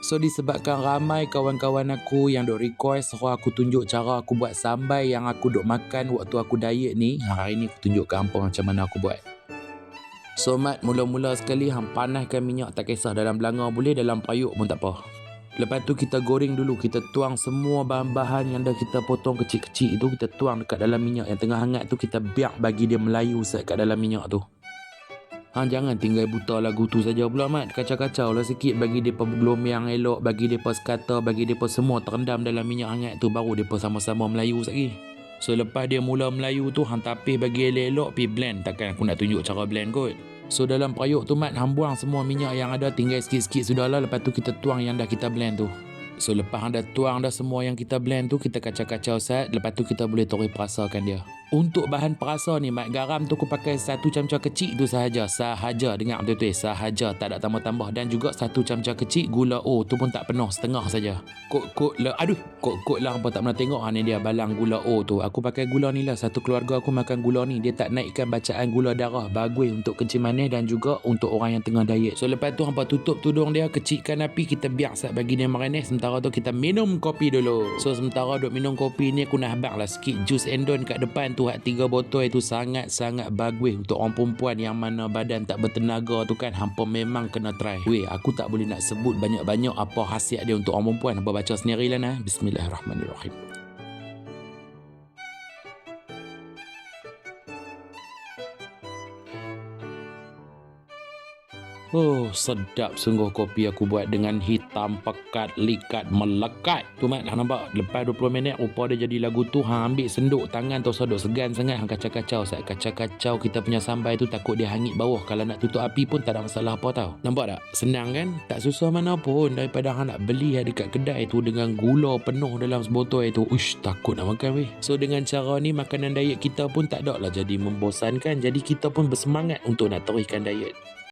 So disebabkan ramai kawan-kawan aku yang duk request suruh aku tunjuk cara aku buat sambai yang aku duk makan waktu aku diet ni, hari ni aku tunjuk ke hampa macam mana aku buat. So Mat, mula-mula sekali hang panaskan minyak, tak kisah dalam belanga boleh, dalam periuk pun tak apa. Lepas tu kita goreng dulu, kita tuang semua bahan-bahan yang dah kita potong kecil-kecil tu, kita tuang dekat dalam minyak yang tengah hangat tu, kita biar bagi dia melayu set kat dalam minyak tu. Hang jangan tinggal buta lagu tu saja pula Mat, kacau-kacau lah sikit, bagi dia bergelombang elok, bagi dia sekata, bagi dia semua terendam dalam minyak hangat tu, baru dia sama-sama melayu lagi. So lepas dia mula melayu tu, hang tapis bagi elok-elok, pi blend. Takkan aku nak tunjuk cara blend kot. So dalam periuk tu Mat, hang buang semua minyak yang ada, tinggal sikit-sikit sudahlah. Lepas tu kita tuang yang dah kita blend tu. So lepas hang dah tuang dah semua yang kita blend tu, kita kacau-kacau sat. Lepas tu kita boleh terus perasakan dia. Untuk bahan perasa ni Mat, garam tu aku pakai 1 camca kecil tu sahaja. Sahaja, dengar betul-betul, sahaja, tak ada tambah-tambah. Dan juga 1 camca kecil gula O tu pun tak penuh, setengah saja. Kok lah, aduh, kok lah hampa tak pernah tengok ni dia balang gula O tu. Aku pakai gula ni lah, satu keluarga aku makan gula ni. Dia tak naikkan bacaan gula darah, bagus untuk kencing manis dan juga untuk orang yang tengah diet. So lepas tu hampa tutup tudung dia, kecilkan api, kita biar sat bagi dia marinate. Sementara tu kita minum kopi dulu. So sementara duk minum kopi ni, aku nak habaq lah sikit jus endon kat depan tu. 3 botol itu sangat-sangat bagus untuk orang perempuan yang mana badan tak bertenaga tu kan. Hampa memang kena try. Weh, aku tak boleh nak sebut banyak-banyak apa khasiat dia untuk orang perempuan. Hampa baca sendirilah nah. Bismillahirrahmanirrahim. Oh, sedap sungguh kopi aku buat dengan hitam, pekat, likat, melekat. Tu Mat, hang nampak? Lepas 20 minit, rupa dia jadi lagu tu. Hang ambil senduk tangan tu, sodok segan sangat. Hang kacau-kacau. Saat kacau-kacau kita punya sambai tu, takut dia hangit bawah. Kalau nak tutup api pun tak ada masalah apa tau. Nampak tak? Senang kan? Tak susah mana pun. Daripada hang nak beli dekat kedai tu dengan gula penuh dalam sebotol itu. Uish, takut nak makan weh. So dengan cara ni, makanan diet kita pun tak ada lah jadi membosankan. Jadi kita pun bersemangat untuk nak teruskan diet.